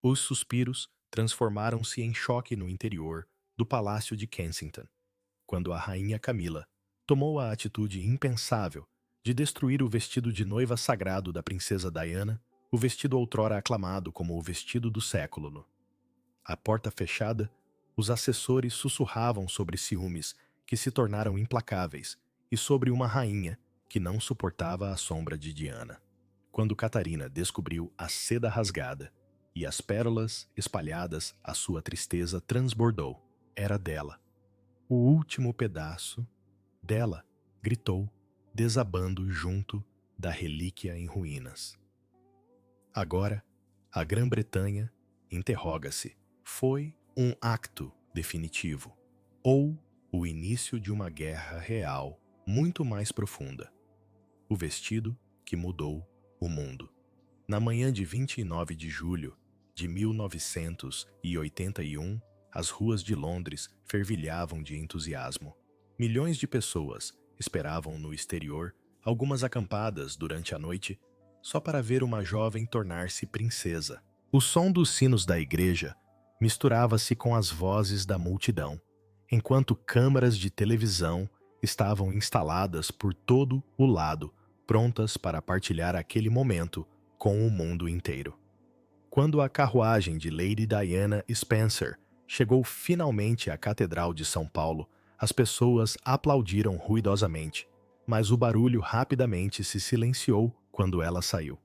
Os suspiros transformaram-se em choque no interior do Palácio de Kensington, quando a rainha Camila tomou a atitude impensável de destruir o vestido de noiva sagrado da princesa Diana, o vestido outrora aclamado como o vestido do século. A porta fechada, os assessores sussurravam sobre ciúmes que se tornaram implacáveis e sobre uma rainha que não suportava a sombra de Diana. Quando Catarina descobriu a seda rasgada e as pérolas espalhadas, a sua tristeza transbordou. Era dela. O último pedaço dela, gritou, desabando junto da relíquia em ruínas. Agora, a Grã-Bretanha interroga-se: foi um acto definitivo ou o início de uma guerra real muito mais profunda? O vestido que mudou o mundo. Na manhã de 29 de julho de 1981, as ruas de Londres fervilhavam de entusiasmo. Milhões de pessoas esperavam no exterior, algumas acampadas durante a noite, só para ver uma jovem tornar-se princesa. O som dos sinos da igreja misturava-se com as vozes da multidão, enquanto câmaras de televisão estavam instaladas por todo o lado, prontas para partilhar aquele momento com o mundo inteiro. Quando a carruagem de Lady Diana Spencer chegou finalmente à Catedral de São Paulo, as pessoas aplaudiram ruidosamente, mas o barulho rapidamente se silenciou quando ela saiu.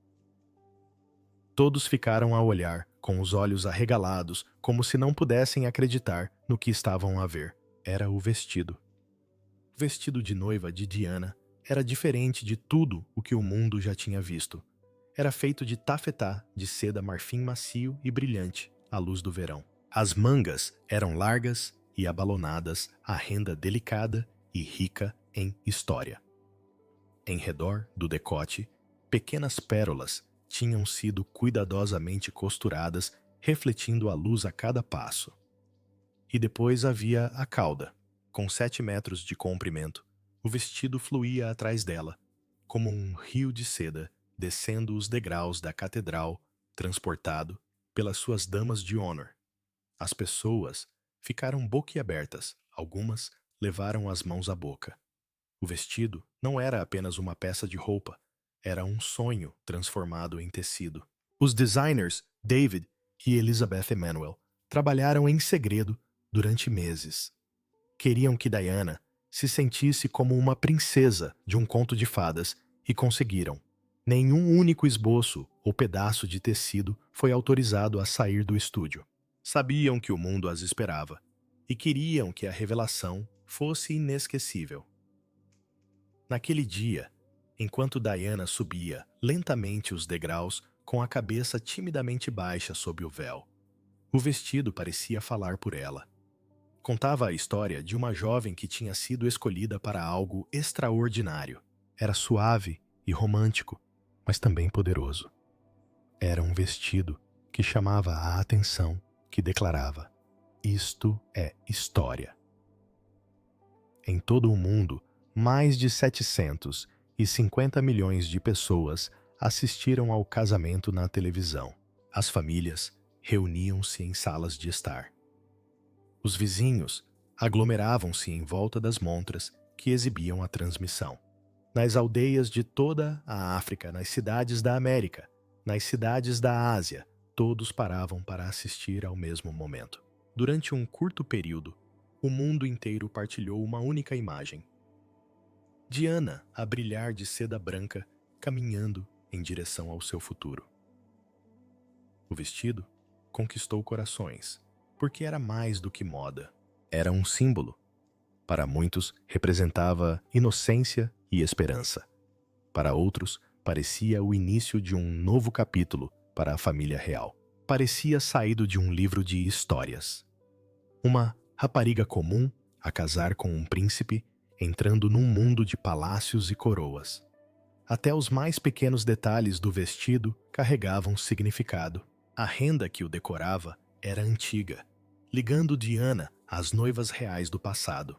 Todos ficaram a olhar, com os olhos arregalados, como se não pudessem acreditar no que estavam a ver. Era o vestido. O vestido de noiva de Diana era diferente de tudo o que o mundo já tinha visto. Era feito de tafetá, de seda marfim macio e brilhante, à luz do verão. As mangas eram largas e abalonadas, a renda delicada e rica em história. Em redor do decote, pequenas pérolas tinham sido cuidadosamente costuradas, refletindo a luz a cada passo. E depois havia a cauda, com 7 metros de comprimento. O vestido fluía atrás dela, como um rio de seda, descendo os degraus da catedral, transportado pelas suas damas de honor. As pessoas ficaram boquiabertas, algumas levaram as mãos à boca. O vestido não era apenas uma peça de roupa, era um sonho transformado em tecido. Os designers David e Elizabeth Emanuel trabalharam em segredo durante meses. Queriam que Diana se sentisse como uma princesa de um conto de fadas e conseguiram. Nenhum único esboço ou pedaço de tecido foi autorizado a sair do estúdio. Sabiam que o mundo as esperava e queriam que a revelação fosse inesquecível. Naquele dia, enquanto Diana subia lentamente os degraus com a cabeça timidamente baixa sob o véu, o vestido parecia falar por ela. Contava a história de uma jovem que tinha sido escolhida para algo extraordinário. Era suave e romântico, mas também poderoso. Era um vestido que chamava a atenção, que declarava: isto é história. Em todo o mundo, mais de 750 milhões de pessoas assistiram ao casamento na televisão. As famílias reuniam-se em salas de estar. Os vizinhos aglomeravam-se em volta das montras que exibiam a transmissão. Nas aldeias de toda a África, nas cidades da América, nas cidades da Ásia, todos paravam para assistir ao mesmo momento. Durante um curto período, o mundo inteiro partilhou uma única imagem. Diana, a brilhar de seda branca, caminhando em direção ao seu futuro. O vestido conquistou corações, porque era mais do que moda. Era um símbolo. Para muitos, representava inocência e esperança. Para outros, parecia o início de um novo capítulo para a família real. Parecia saído de um livro de histórias. Uma rapariga comum a casar com um príncipe, entrando num mundo de palácios e coroas. Até os mais pequenos detalhes do vestido carregavam significado. A renda que o decorava era antiga, ligando Diana às noivas reais do passado.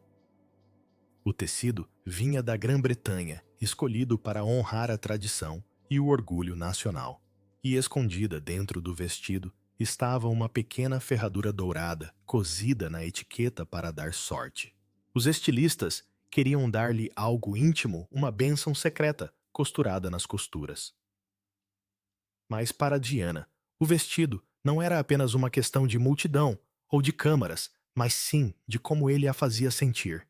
O tecido vinha da Grã-Bretanha, escolhido para honrar a tradição e o orgulho nacional. E escondida dentro do vestido estava uma pequena ferradura dourada, cosida na etiqueta para dar sorte. Os estilistas queriam dar-lhe algo íntimo, uma bênção secreta, costurada nas costuras. Mas para Diana, o vestido não era apenas uma questão de multidão ou de câmaras, mas sim de como ele a fazia sentir.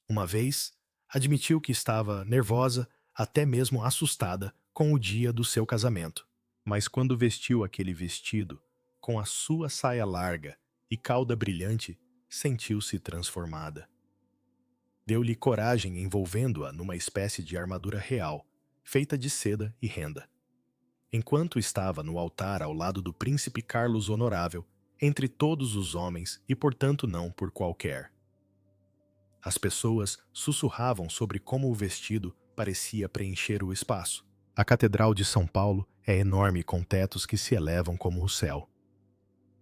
Uma vez, admitiu que estava nervosa, até mesmo assustada, com o dia do seu casamento. Mas quando vestiu aquele vestido, com a sua saia larga e cauda brilhante, sentiu-se transformada. Deu-lhe coragem envolvendo-a numa espécie de armadura real, feita de seda e renda. Enquanto estava no altar ao lado do príncipe Carlos Honorável, entre todos os homens e portanto não por qualquer. As pessoas sussurravam sobre como o vestido parecia preencher o espaço. A Catedral de São Paulo é enorme com tetos que se elevam como o céu.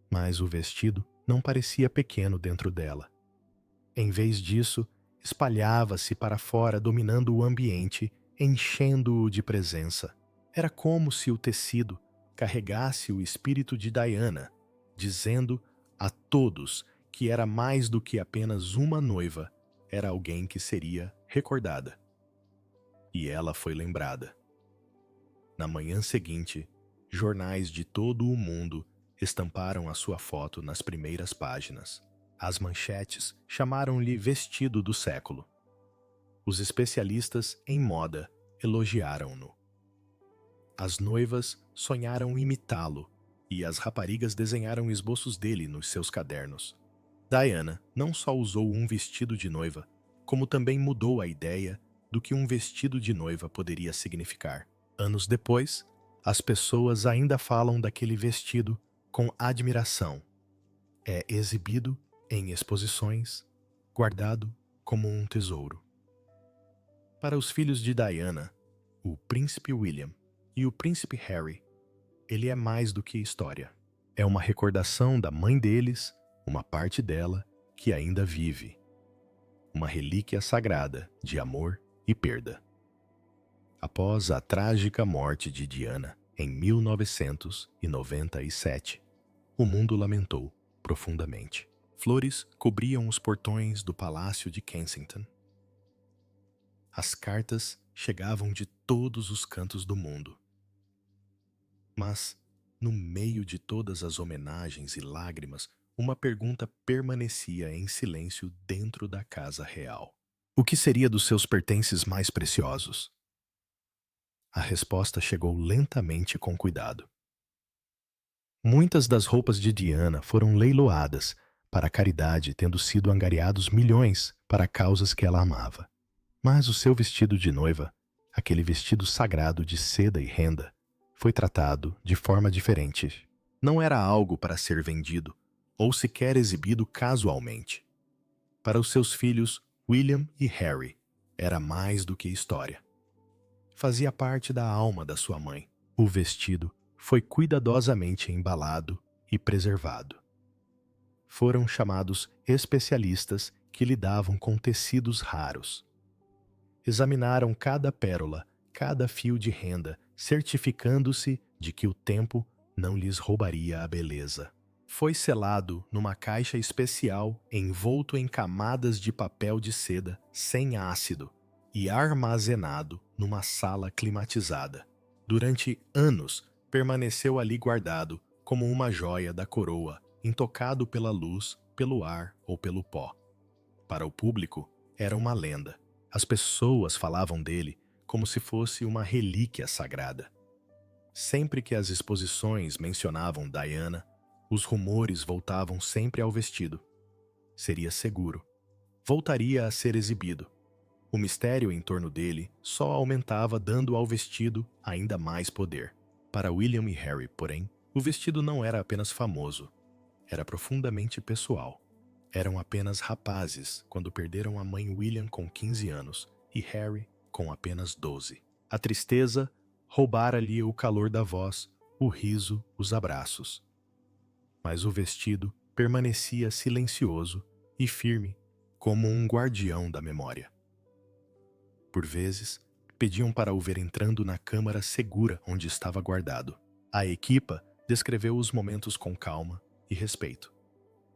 Mas o vestido não parecia pequeno dentro dela. Em vez disso, espalhava-se para fora, dominando o ambiente, enchendo-o de presença. Era como se o tecido carregasse o espírito de Diana, dizendo a todos que era mais do que apenas uma noiva, era alguém que seria recordada. E ela foi lembrada. Na manhã seguinte, jornais de todo o mundo estamparam a sua foto nas primeiras páginas. As manchetes chamaram-lhe vestido do século. Os especialistas em moda elogiaram-no. As noivas sonharam imitá-lo e as raparigas desenharam esboços dele nos seus cadernos. Diana não só usou um vestido de noiva, como também mudou a ideia do que um vestido de noiva poderia significar. Anos depois, as pessoas ainda falam daquele vestido com admiração. É exibido em exposições, guardado como um tesouro. Para os filhos de Diana, o príncipe William e o príncipe Harry, ele é mais do que história. É uma recordação da mãe deles, uma parte dela que ainda vive. Uma relíquia sagrada de amor e perda. Após a trágica morte de Diana em 1997, o mundo lamentou profundamente. Flores cobriam os portões do Palácio de Kensington. As cartas chegavam de todos os cantos do mundo. Mas, no meio de todas as homenagens e lágrimas, uma pergunta permanecia em silêncio dentro da casa real. O que seria dos seus pertences mais preciosos? A resposta chegou lentamente e com cuidado. Muitas das roupas de Diana foram leiloadas para a caridade, tendo sido angariados milhões para causas que ela amava. Mas o seu vestido de noiva, aquele vestido sagrado de seda e renda, foi tratado de forma diferente. Não era algo para ser vendido ou sequer exibido casualmente. Para os seus filhos, William e Harry, era mais do que história. Fazia parte da alma da sua mãe. O vestido foi cuidadosamente embalado e preservado. Foram chamados especialistas que lidavam com tecidos raros. Examinaram cada pérola, cada fio de renda, certificando-se de que o tempo não lhes roubaria a beleza. Foi selado numa caixa especial, envolto em camadas de papel de seda sem ácido e armazenado numa sala climatizada. Durante anos, permaneceu ali guardado como uma joia da coroa, intocado pela luz, pelo ar ou pelo pó. Para o público, era uma lenda. As pessoas falavam dele como se fosse uma relíquia sagrada. Sempre que as exposições mencionavam Diana, os rumores voltavam sempre ao vestido. Seria seguro. Voltaria a ser exibido. O mistério em torno dele só aumentava, dando ao vestido ainda mais poder. Para William e Harry, porém, o vestido não era apenas famoso. Era profundamente pessoal. Eram apenas rapazes quando perderam a mãe William com 15 anos e Harry com apenas 12. A tristeza roubara-lhe o calor da voz, o riso, os abraços. Mas o vestido permanecia silencioso e firme, como um guardião da memória. Por vezes, pediam para o ver entrando na câmara segura onde estava guardado. A equipa Descreveu os momentos com calma e respeito.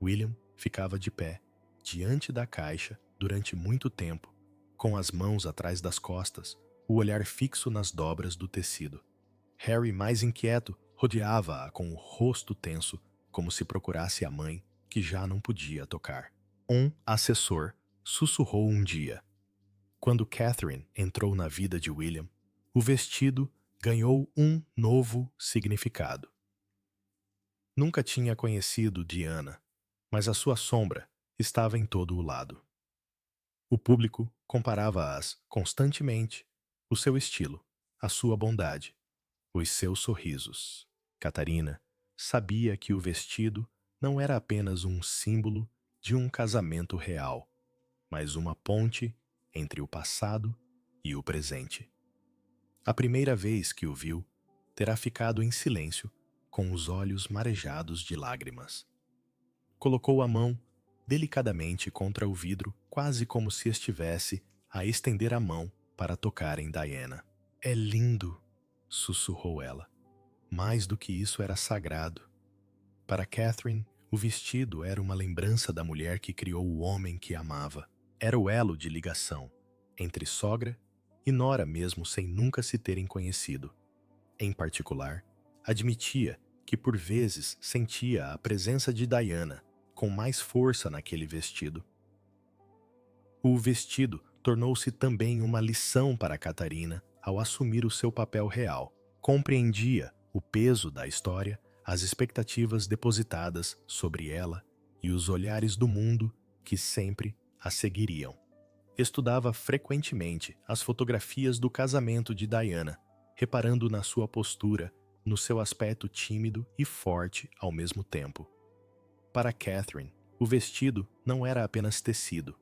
William ficava de pé, diante da caixa, durante muito tempo, com as mãos atrás das costas, o olhar fixo nas dobras do tecido. Harry, mais inquieto, rodeava-a com o rosto tenso, como se procurasse a mãe, que já não podia tocar. Um assessor sussurrou um dia. Quando Catherine entrou na vida de William, o vestido ganhou um novo significado. Nunca tinha conhecido Diana, mas a sua sombra estava em todo o lado. O público comparava-as constantemente, o seu estilo, a sua bondade, os seus sorrisos. Catarina sabia que o vestido não era apenas um símbolo de um casamento real, mas uma ponte entre o passado e o presente. A primeira vez que o viu, terá ficado em silêncio, com os olhos marejados de lágrimas. Colocou a mão delicadamente contra o vidro, quase como se estivesse a estender a mão para tocar em Diana. "É lindo", sussurrou ela. Mais do que isso, era sagrado. Para Catherine, o vestido era uma lembrança da mulher que criou o homem que amava. Era o elo de ligação entre sogra e nora, mesmo sem nunca se terem conhecido. Em particular, admitia que por vezes sentia a presença de Diana com mais força naquele vestido. O vestido tornou-se também uma lição para Catarina ao assumir o seu papel real. Compreendia o peso da história, as expectativas depositadas sobre ela e os olhares do mundo que sempre a seguiriam. Estudava frequentemente as fotografias do casamento de Diana, reparando na sua postura, no seu aspecto tímido e forte ao mesmo tempo. Para Catherine, o vestido não era apenas tecido.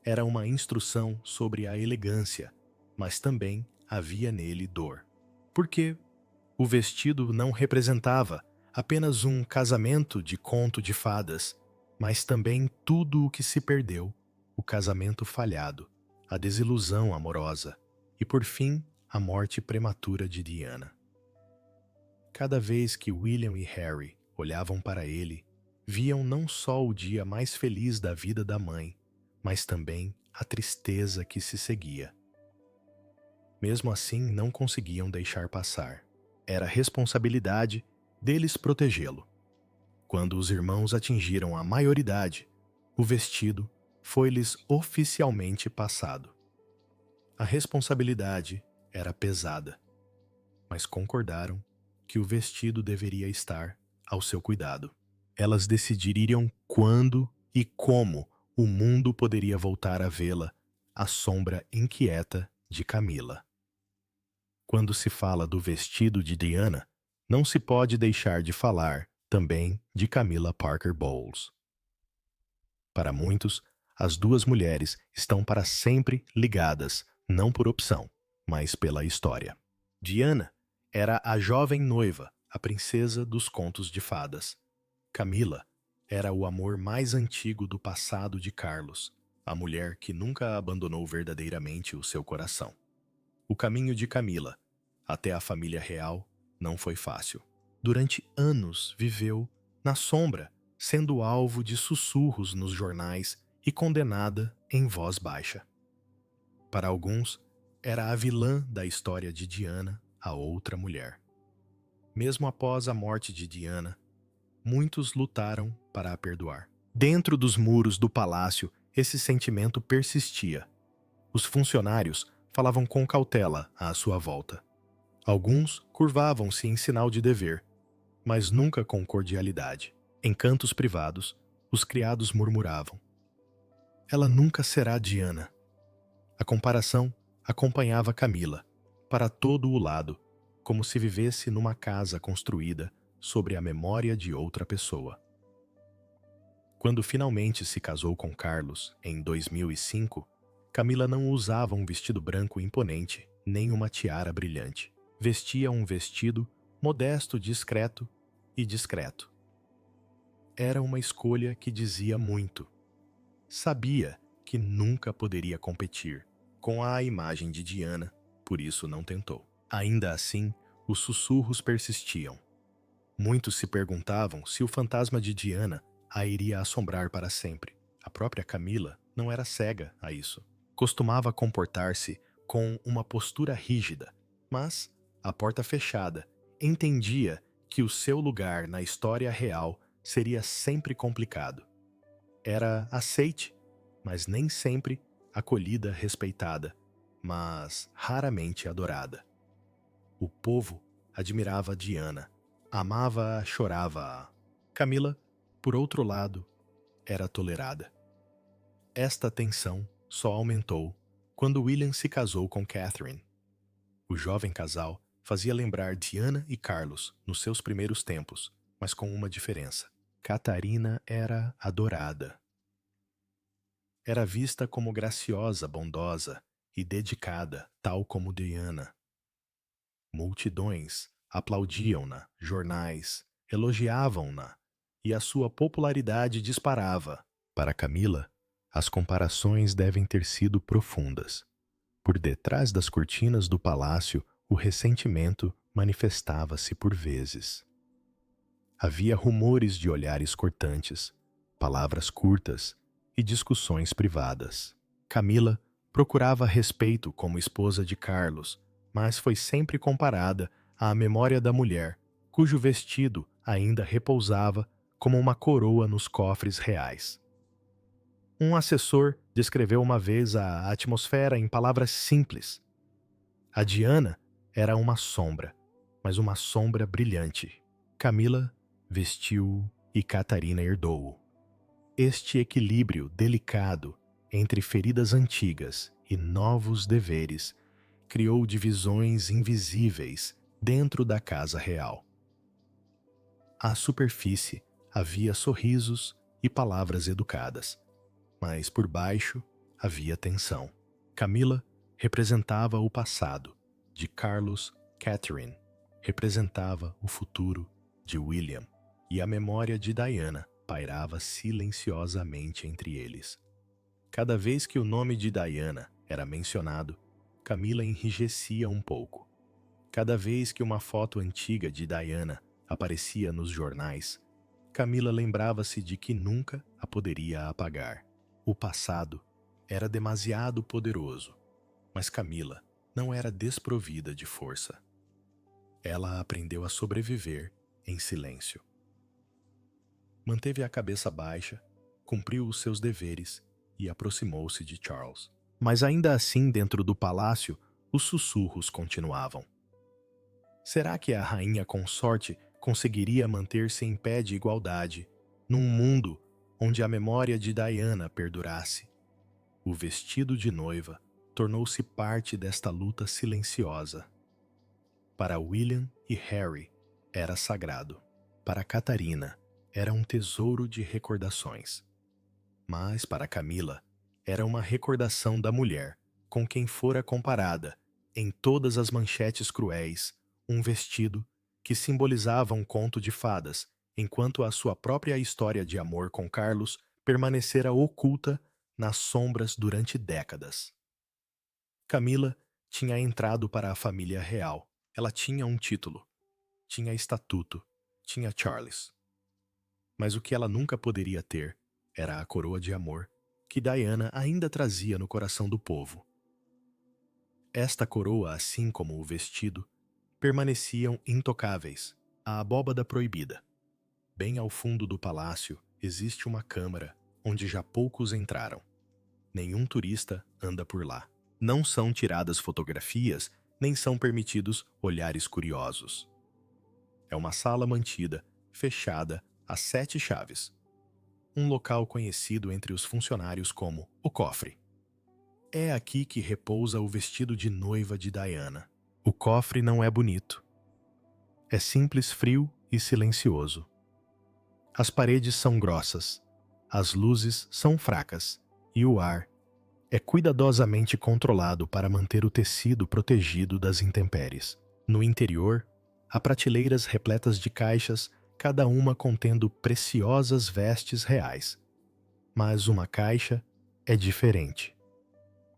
Era uma instrução sobre a elegância, mas também havia nele dor. Porque o vestido não representava apenas um casamento de conto de fadas, mas também tudo o que se perdeu, o casamento falhado, a desilusão amorosa e, por fim, a morte prematura de Diana. Cada vez que William e Harry olhavam para ele, viam não só o dia mais feliz da vida da mãe, mas também a tristeza que se seguia. Mesmo assim, não conseguiam deixar passar. Era responsabilidade deles protegê-lo. Quando os irmãos atingiram a maioridade, o vestido foi-lhes oficialmente passado. A responsabilidade era pesada, mas concordaram que o vestido deveria estar ao seu cuidado. Elas decidiriam quando e como o mundo poderia voltar a vê-la, a sombra inquieta de Camila. Quando se fala do vestido de Diana, não se pode deixar de falar também de Camila Parker Bowles. Para muitos, as duas mulheres estão para sempre ligadas, não por opção, mas pela história. Diana era a jovem noiva, a princesa dos contos de fadas. Camila era o amor mais antigo do passado de Carlos, a mulher que nunca abandonou verdadeiramente o seu coração. O caminho de Camila até a família real não foi fácil. Durante anos viveu na sombra, sendo alvo de sussurros nos jornais e condenada em voz baixa. Para alguns, era a vilã da história de Diana, a outra mulher. Mesmo após a morte de Diana, muitos lutaram para a perdoar. Dentro dos muros do palácio, esse sentimento persistia. Os funcionários falavam com cautela à sua volta. Alguns curvavam-se em sinal de dever, mas nunca com cordialidade. Em cantos privados, os criados murmuravam: "Ela nunca será Diana." A comparação acompanhava Camila, para todo o lado, como se vivesse numa casa construída sobre a memória de outra pessoa. Quando finalmente se casou com Carlos, em 2005, Camila não usava um vestido branco imponente, nem uma tiara brilhante. Vestia um vestido modesto, discreto e discreto. Era uma escolha que dizia muito. Sabia que nunca poderia competir com a imagem de Diana, por isso não tentou. Ainda assim, os sussurros persistiam. Muitos se perguntavam se o fantasma de Diana a iria assombrar para sempre. A própria Camila não era cega a isso. Costumava comportar-se com uma postura rígida, mas, a porta fechada, entendia que o seu lugar na história real seria sempre complicado. Era aceite, mas nem sempre acolhida, respeitada, mas raramente adorada. O povo admirava Diana, amava-a, chorava-a. Camila, por outro lado, era tolerada. Esta tensão só aumentou quando William se casou com Catherine. O jovem casal fazia lembrar Diana e Carlos nos seus primeiros tempos, mas com uma diferença. Catarina era adorada. Era vista como graciosa, bondosa e dedicada, tal como Diana. Multidões aplaudiam-na, jornais elogiavam-na, e a sua popularidade disparava. Para Camila, as comparações devem ter sido profundas. Por detrás das cortinas do palácio, o ressentimento manifestava-se por vezes. Havia rumores de olhares cortantes, palavras curtas e discussões privadas. Camila procurava respeito como esposa de Carlos, mas foi sempre comparada à memória da mulher, cujo vestido ainda repousava como uma coroa nos cofres reais. Um assessor descreveu uma vez a atmosfera em palavras simples. A Diana era uma sombra, mas uma sombra brilhante. Camila vestiu e Catarina herdou-o. Este equilíbrio delicado entre feridas antigas e novos deveres criou divisões invisíveis dentro da casa real. À superfície havia sorrisos e palavras educadas, mas por baixo havia tensão. Camila representava o passado de Carlos, Catherine representava o futuro de William, e a memória de Diana pairava silenciosamente entre eles. Cada vez que o nome de Diana era mencionado, Camila enrijecia um pouco. Cada vez que uma foto antiga de Diana aparecia nos jornais, Camila lembrava-se de que nunca a poderia apagar. O passado era demasiado poderoso, mas Camila não era desprovida de força. Ela aprendeu a sobreviver em silêncio. Manteve a cabeça baixa, cumpriu os seus deveres e aproximou-se de Charles. Mas ainda assim, dentro do palácio, os sussurros continuavam. Será que a rainha consorte conseguiria manter-se em pé de igualdade num mundo onde a memória de Diana perdurasse? O vestido de noiva tornou-se parte desta luta silenciosa. Para William e Harry era sagrado. Para Catarina era um tesouro de recordações. Mas para Camila era uma recordação da mulher com quem fora comparada, em todas as manchetes cruéis, um vestido que simbolizava um conto de fadas, enquanto a sua própria história de amor com Carlos permanecera oculta nas sombras durante décadas. Camila tinha entrado para a família real. Ela tinha um título, tinha estatuto, tinha Charles. Mas o que ela nunca poderia ter era a coroa de amor que Diana ainda trazia no coração do povo. Esta coroa, assim como o vestido, permaneciam intocáveis, a abóbada proibida. Bem ao fundo do palácio existe uma câmara onde já poucos entraram. Nenhum turista anda por lá. Não são tiradas fotografias, nem são permitidos olhares curiosos. É uma sala mantida, fechada, a 7 chaves. Um local conhecido entre os funcionários como o cofre. É aqui que repousa o vestido de noiva de Diana. O cofre não é bonito. É simples, frio e silencioso. As paredes são grossas, as luzes são fracas e o ar é cuidadosamente controlado para manter o tecido protegido das intempéries. No interior, há prateleiras repletas de caixas, cada uma contendo preciosas vestes reais. Mas uma caixa é diferente.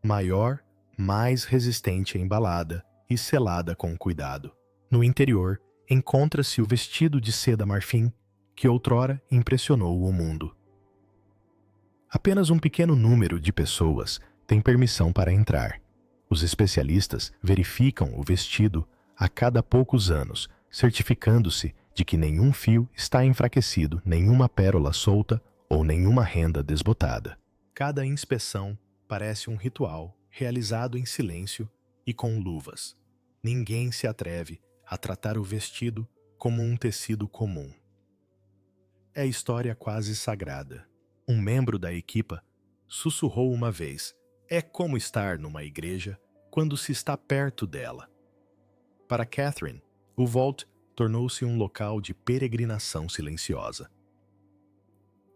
Maior, mais resistente à embalada e selada com cuidado. No interior encontra-se o vestido de seda marfim que outrora impressionou o mundo. Apenas um pequeno número de pessoas tem permissão para entrar. Os especialistas verificam o vestido a cada poucos anos, certificando-se de que nenhum fio está enfraquecido, nenhuma pérola solta ou nenhuma renda desbotada. Cada inspeção parece um ritual realizado em silêncio e com luvas. Ninguém se atreve a tratar o vestido como um tecido comum. É história quase sagrada. Um membro da equipa sussurrou uma vez: é como estar numa igreja quando se está perto dela. Para Catherine, o Vault tornou-se um local de peregrinação silenciosa.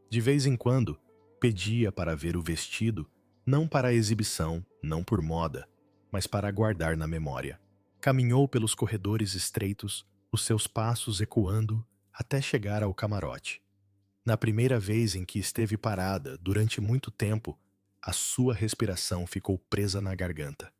De vez em quando, pedia para ver o vestido, não para exibição, não por moda, mas para guardar na memória. Caminhou pelos corredores estreitos, os seus passos ecoando até chegar ao camarote. Na primeira vez em que esteve parada durante muito tempo, a sua respiração ficou presa na garganta.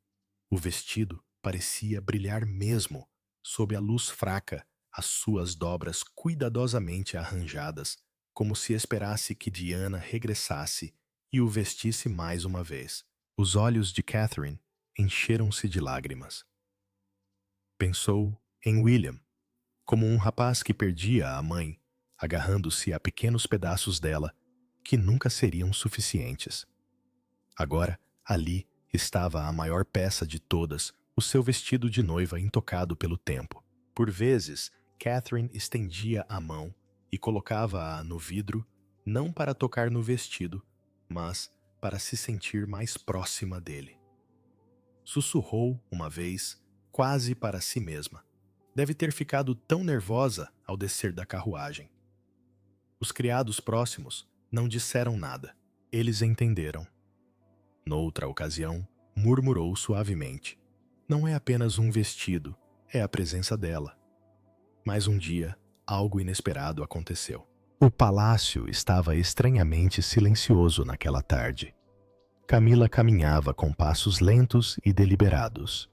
O vestido parecia brilhar mesmo, sob a luz fraca, as suas dobras cuidadosamente arranjadas, como se esperasse que Diana regressasse e o vestisse mais uma vez. Os olhos de Catherine encheram-se de lágrimas. Pensou em William, como um rapaz que perdia a mãe, agarrando-se a pequenos pedaços dela que nunca seriam suficientes. Agora, ali estava a maior peça de todas, o seu vestido de noiva intocado pelo tempo. Por vezes, Catherine estendia a mão e colocava-a no vidro, não para tocar no vestido, mas para se sentir mais próxima dele. Sussurrou uma vez, quase para si mesma. Deve ter ficado tão nervosa ao descer da carruagem. Os criados próximos não disseram nada. Eles entenderam. Noutra ocasião, murmurou suavemente: não é apenas um vestido, é a presença dela. Mas um dia, algo inesperado aconteceu. O palácio estava estranhamente silencioso naquela tarde. Camila caminhava com passos lentos e deliberados.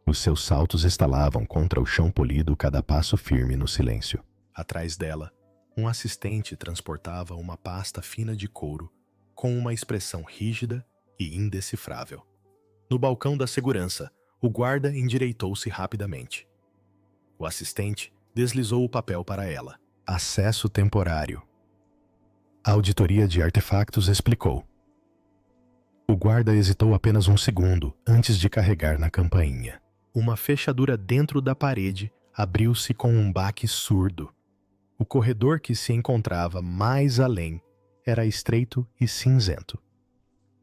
Os seus saltos estalavam contra o chão polido, cada passo firme no silêncio. Atrás dela, um assistente transportava uma pasta fina de couro, com uma expressão rígida e indecifrável. No balcão da segurança, o guarda endireitou-se rapidamente. O assistente deslizou o papel para ela. Acesso temporário. A auditoria de artefactos explicou. O guarda hesitou apenas um segundo antes de carregar na campainha. Uma fechadura dentro da parede abriu-se com um baque surdo. O corredor que se encontrava mais além era estreito e cinzento.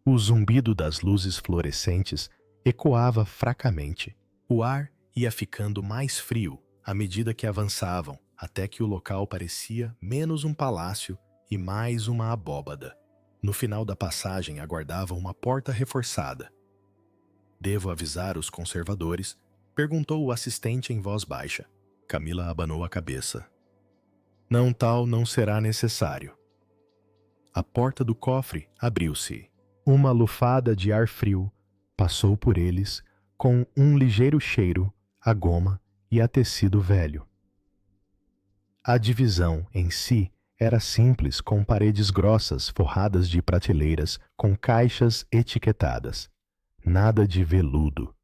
O zumbido das luzes fluorescentes ecoava fracamente. O ar ia ficando mais frio à medida que avançavam, até que o local parecia menos um palácio e mais uma abóbada. No final da passagem aguardava uma porta reforçada. Devo avisar os conservadores? Perguntou o assistente em voz baixa. Camila abanou a cabeça. Não, tal não será necessário. A porta do cofre abriu-se. Uma lufada de ar frio passou por eles com um ligeiro cheiro a goma e a tecido velho. A divisão em si era simples, com paredes grossas forradas de prateleiras com caixas etiquetadas. Nada de veludo,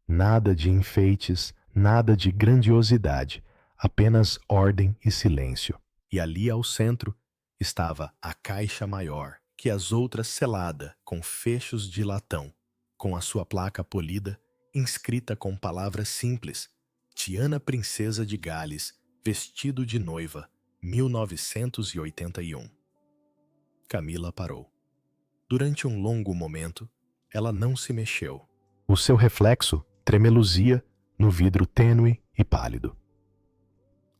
nada de enfeites, nada de grandiosidade, apenas ordem e silêncio. E ali ao centro estava a caixa maior que as outras, selada com fechos de latão, com a sua placa polida inscrita com palavras simples: Tiana Princesa de Gales, vestido de noiva, 1981. Camila parou. Durante um longo momento, ela não se mexeu. O seu reflexo tremeluzia no vidro tênue e pálido.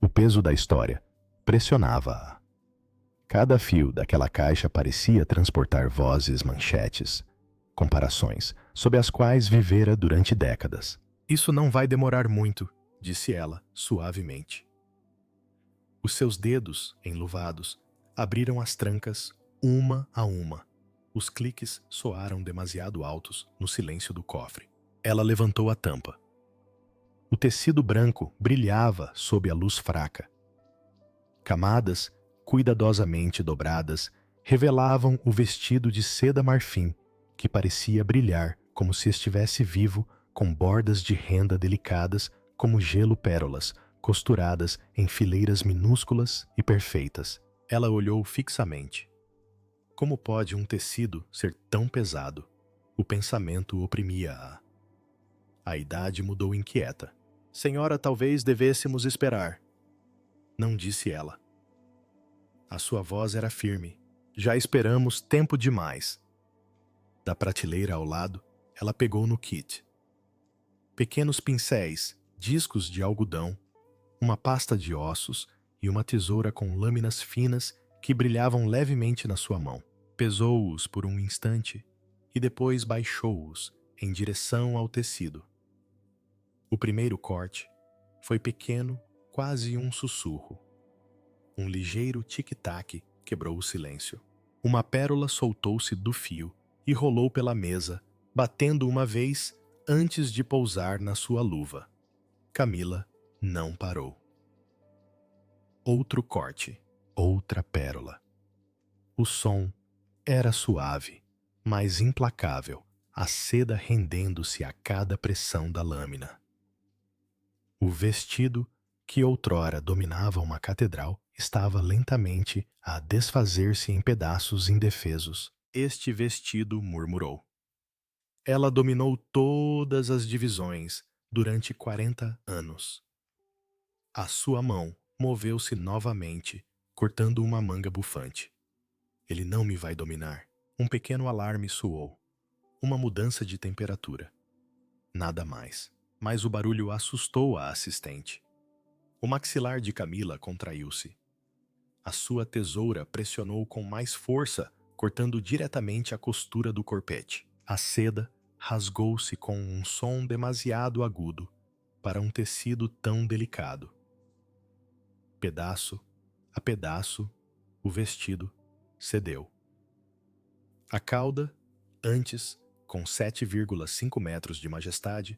O peso da história pressionava-a. Cada fio daquela caixa parecia transportar vozes, manchetes, comparações, sob as quais vivera durante décadas. Isso não vai demorar muito, disse ela, suavemente. Os seus dedos, enluvados, abriram as trancas, uma a uma. Os cliques soaram demasiado altos no silêncio do cofre. Ela levantou a tampa. O tecido branco brilhava sob a luz fraca. Camadas, cuidadosamente dobradas, revelavam o vestido de seda marfim, que parecia brilhar como se estivesse vivo, com bordas de renda delicadas como gelo-pérolas, costuradas em fileiras minúsculas e perfeitas. Ela olhou fixamente. Como pode um tecido ser tão pesado? O pensamento oprimia-a. A idade mudou inquieta. Senhora, talvez devêssemos esperar. Não disse ela. A sua voz era firme. Já esperamos tempo demais. Da prateleira ao lado, ela pegou no kit. Pequenos pincéis, discos de algodão, uma pasta de ossos e uma tesoura com lâminas finas que brilhavam levemente na sua mão. Pesou-os por um instante e depois baixou-os em direção ao tecido. O primeiro corte foi pequeno, quase um sussurro. Um ligeiro tic-tac quebrou o silêncio. Uma pérola soltou-se do fio e rolou pela mesa, batendo uma vez antes de pousar na sua luva. Camila não parou. Outro corte, outra pérola. O som era suave, mas implacável, a seda rendendo-se a cada pressão da lâmina. O vestido, que outrora dominava uma catedral, estava lentamente a desfazer-se em pedaços indefesos. Este vestido murmurou. Ela dominou todas as divisões durante 40 anos. A sua mão moveu-se novamente, cortando uma manga bufante. Ele não me vai dominar. Um pequeno alarme soou. Uma mudança de temperatura. Nada mais. Mas o barulho assustou a assistente. O maxilar de Camila contraiu-se. A sua tesoura pressionou com mais força, cortando diretamente a costura do corpete. A seda rasgou-se com um som demasiado agudo para um tecido tão delicado. Pedaço a pedaço, o vestido cedeu. A cauda, antes com 7,5 metros de majestade,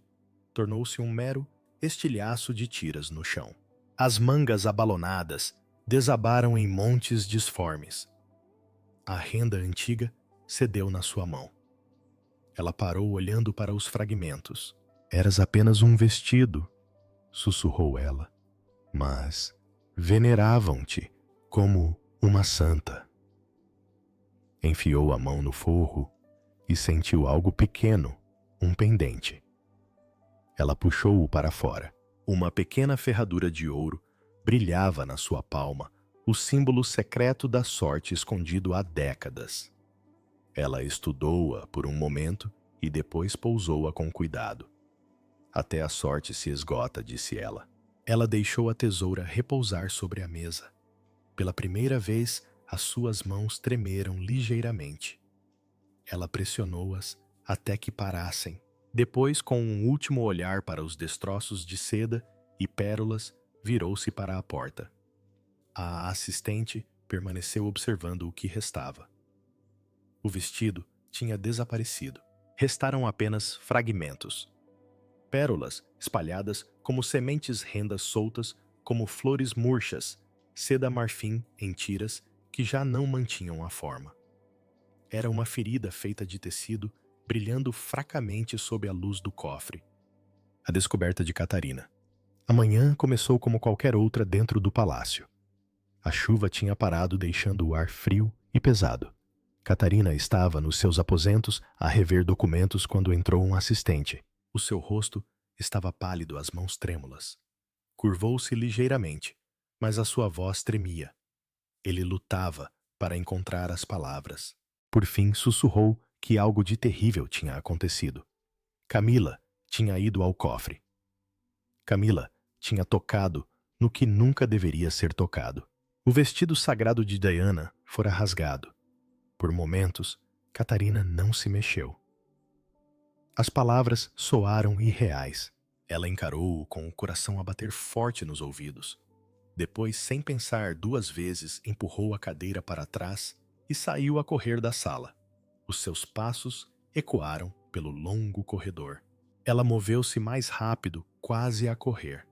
tornou-se um mero estilhaço de tiras no chão. As mangas abalonadas desabaram em montes disformes. A renda antiga cedeu na sua mão. Ela parou olhando para os fragmentos. Eras apenas um vestido, sussurrou ela, mas veneravam-te como uma santa. Enfiou a mão no forro e sentiu algo pequeno, um pendente. Ela puxou-o para fora. Uma pequena ferradura de ouro brilhava na sua palma, o símbolo secreto da sorte escondido há décadas. Ela estudou-a por um momento e depois pousou-a com cuidado. Até a sorte se esgota, disse ela. Ela deixou a tesoura repousar sobre a mesa. Pela primeira vez, as suas mãos tremeram ligeiramente. Ela pressionou-as até que parassem. Depois, com um último olhar para os destroços de seda e pérolas, virou-se para a porta. A assistente permaneceu observando o que restava. O vestido tinha desaparecido. Restaram apenas fragmentos. Pérolas espalhadas como sementes rendas soltas, como flores murchas, seda marfim em tiras que já não mantinham a forma. Era uma ferida feita de tecido, brilhando fracamente sob a luz do cofre. A descoberta de Catarina. A manhã começou como qualquer outra dentro do palácio. A chuva tinha parado, deixando o ar frio e pesado. Catarina estava nos seus aposentos a rever documentos quando entrou um assistente. O seu rosto estava pálido, as mãos trêmulas. Curvou-se ligeiramente, mas a sua voz tremia. Ele lutava para encontrar as palavras. Por fim, sussurrou que algo de terrível tinha acontecido. Camila tinha ido ao cofre. Camila tinha tocado no que nunca deveria ser tocado. O vestido sagrado de Diana fora rasgado. Por momentos, Catarina não se mexeu. As palavras soaram irreais. Ela encarou-o com o coração a bater forte nos ouvidos. Depois, sem pensar duas vezes, empurrou a cadeira para trás e saiu a correr da sala. Os seus passos ecoaram pelo longo corredor. Ela moveu-se mais rápido, quase a correr.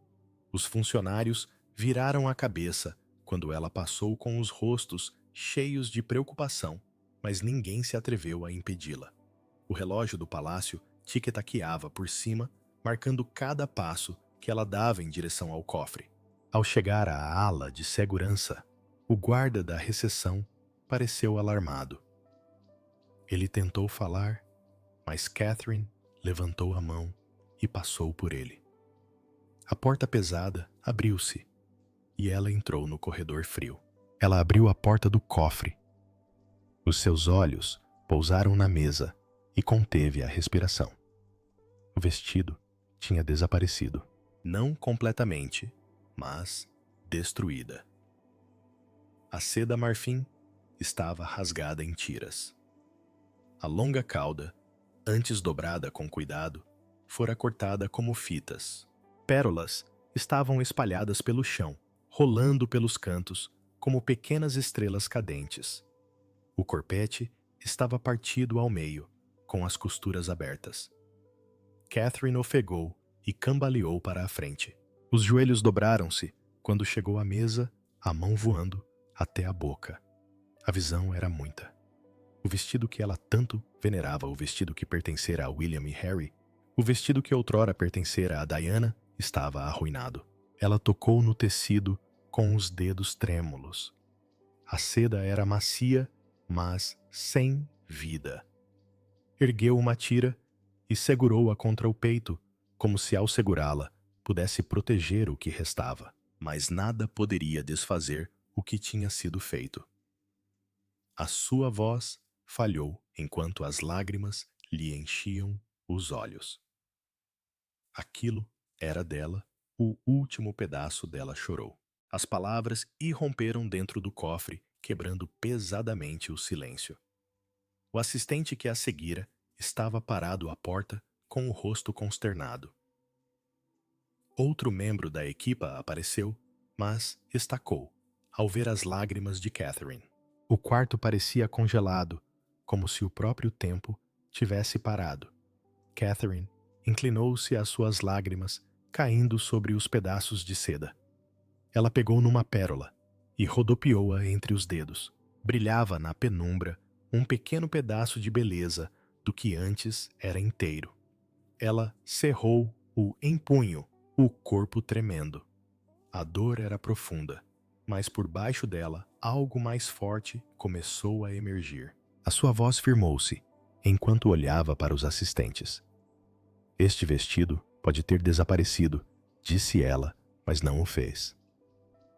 Os funcionários viraram a cabeça quando ela passou com os rostos cheios de preocupação, mas ninguém se atreveu a impedi-la. O relógio do palácio tic-taqueava por cima, marcando cada passo que ela dava em direção ao cofre. Ao chegar à ala de segurança, o guarda da recepção pareceu alarmado. Ele tentou falar, mas Catherine levantou a mão e passou por ele. A porta pesada abriu-se e ela entrou no corredor frio. Ela abriu a porta do cofre. Os seus olhos pousaram na mesa e conteve a respiração. O vestido tinha desaparecido. Não completamente, mas destruída. A seda marfim estava rasgada em tiras. A longa cauda, antes dobrada com cuidado, fora cortada como fitas. Pérolas estavam espalhadas pelo chão, rolando pelos cantos como pequenas estrelas cadentes. O corpete estava partido ao meio, com as costuras abertas. Catherine ofegou e cambaleou para a frente. Os joelhos dobraram-se quando chegou à mesa, a mão voando até a boca. A visão era muita. O vestido que ela tanto venerava, o vestido que pertencera a William e Harry, o vestido que outrora pertencera a Diana, estava arruinado. Ela tocou no tecido com os dedos trêmulos. A seda era macia, mas sem vida. Ergueu uma tira e segurou-a contra o peito, como se ao segurá-la pudesse proteger o que restava. Mas nada poderia desfazer o que tinha sido feito. A sua voz falhou enquanto as lágrimas lhe enchiam os olhos. Aquilo era dela, o último pedaço dela chorou. As palavras irromperam dentro do cofre, quebrando pesadamente o silêncio. O assistente que a seguira estava parado à porta, com o rosto consternado. Outro membro da equipa apareceu, mas estacou, ao ver as lágrimas de Catherine. O quarto parecia congelado, como se o próprio tempo tivesse parado. Catherine inclinou-se às suas lágrimas, caindo sobre os pedaços de seda. Ela pegou numa pérola e rodopiou-a entre os dedos. Brilhava na penumbra um pequeno pedaço de beleza do que antes era inteiro. Ela cerrou-o em punho, o corpo tremendo. A dor era profunda, mas por baixo dela algo mais forte começou a emergir. A sua voz firmou-se, enquanto olhava para os assistentes. Este vestido pode ter desaparecido, disse ela, mas não o fez.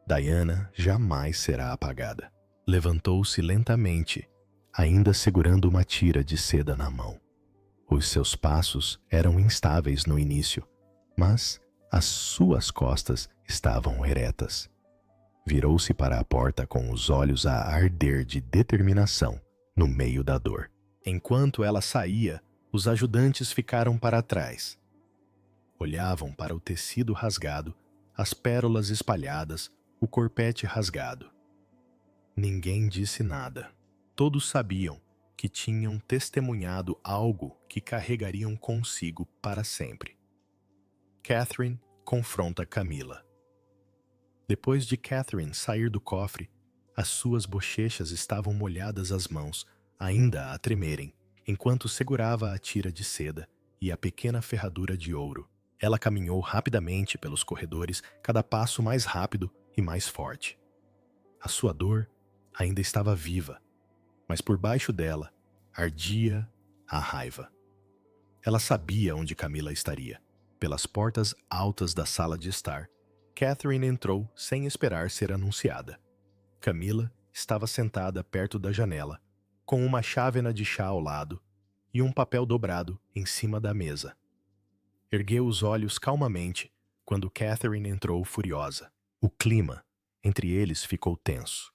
Diana jamais será apagada. Levantou-se lentamente, ainda segurando uma tira de seda na mão. Os seus passos eram instáveis no início, mas as suas costas estavam eretas. Virou-se para a porta com os olhos a arder de determinação no meio da dor. Enquanto ela saía, os ajudantes ficaram para trás. Olhavam para o tecido rasgado, as pérolas espalhadas, o corpete rasgado. Ninguém disse nada. Todos sabiam que tinham testemunhado algo que carregariam consigo para sempre. Catherine confronta Camila. Depois de Catherine sair do cofre, as suas bochechas estavam molhadas as mãos, ainda a tremerem, enquanto segurava a tira de seda e a pequena ferradura de ouro. Ela caminhou rapidamente pelos corredores, cada passo mais rápido e mais forte. A sua dor ainda estava viva, mas por baixo dela ardia a raiva. Ela sabia onde Camila estaria. Pelas portas altas da sala de estar, Catherine entrou sem esperar ser anunciada. Camila estava sentada perto da janela, com uma chávena de chá ao lado e um papel dobrado em cima da mesa. Ergueu os olhos calmamente quando Catherine entrou furiosa. O clima entre eles ficou tenso.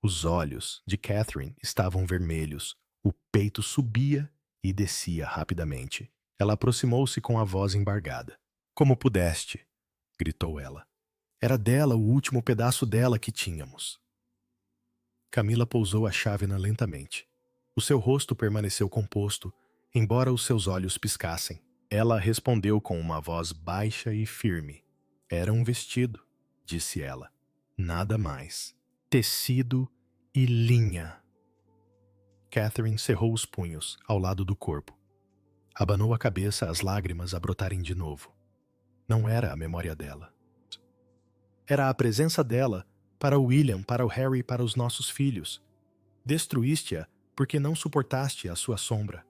Os olhos de Catherine estavam vermelhos, o peito subia e descia rapidamente. Ela aproximou-se com a voz embargada. "Como pudeste?" gritou ela. "Era dela o último pedaço dela que tínhamos." Camila pousou a chávena lentamente. O seu rosto permaneceu composto, embora os seus olhos piscassem. Ela respondeu com uma voz baixa e firme. Era um vestido, disse ela. Nada mais. Tecido e linha. Catherine cerrou os punhos ao lado do corpo. Abanou a cabeça, as lágrimas a brotarem de novo. Não era a memória dela. Era a presença dela para o William, para o Harry e para os nossos filhos. Destruíste-a porque não suportaste a sua sombra.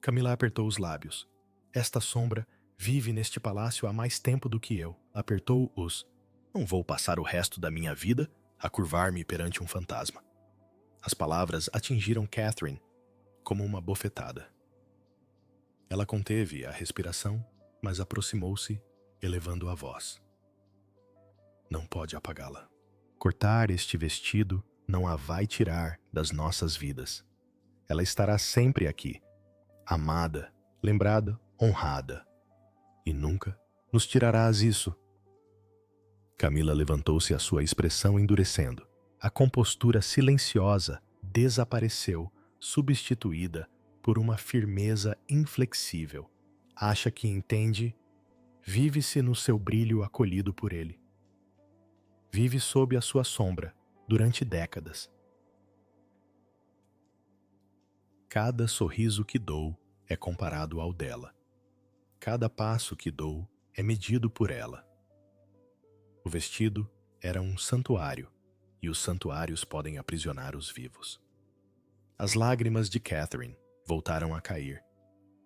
Camila apertou os lábios. Esta sombra vive neste palácio há mais tempo do que eu. Apertou-os. Não vou passar o resto da minha vida a curvar-me perante um fantasma. As palavras atingiram Catherine como uma bofetada. Ela conteve a respiração, mas aproximou-se, elevando a voz. Não pode apagá-la. Cortar este vestido não a vai tirar das nossas vidas. Ela estará sempre aqui, amada, lembrada, honrada. E nunca nos tirarás isso. Camila levantou-se, a sua expressão endurecendo. A compostura silenciosa desapareceu, substituída por uma firmeza inflexível. Acha que entende? Vive-se no seu brilho acolhido por ele. Vive sob a sua sombra durante décadas. Cada sorriso que dou é comparado ao dela. Cada passo que dou é medido por ela. O vestido era um santuário, e os santuários podem aprisionar os vivos. As lágrimas de Catherine voltaram a cair,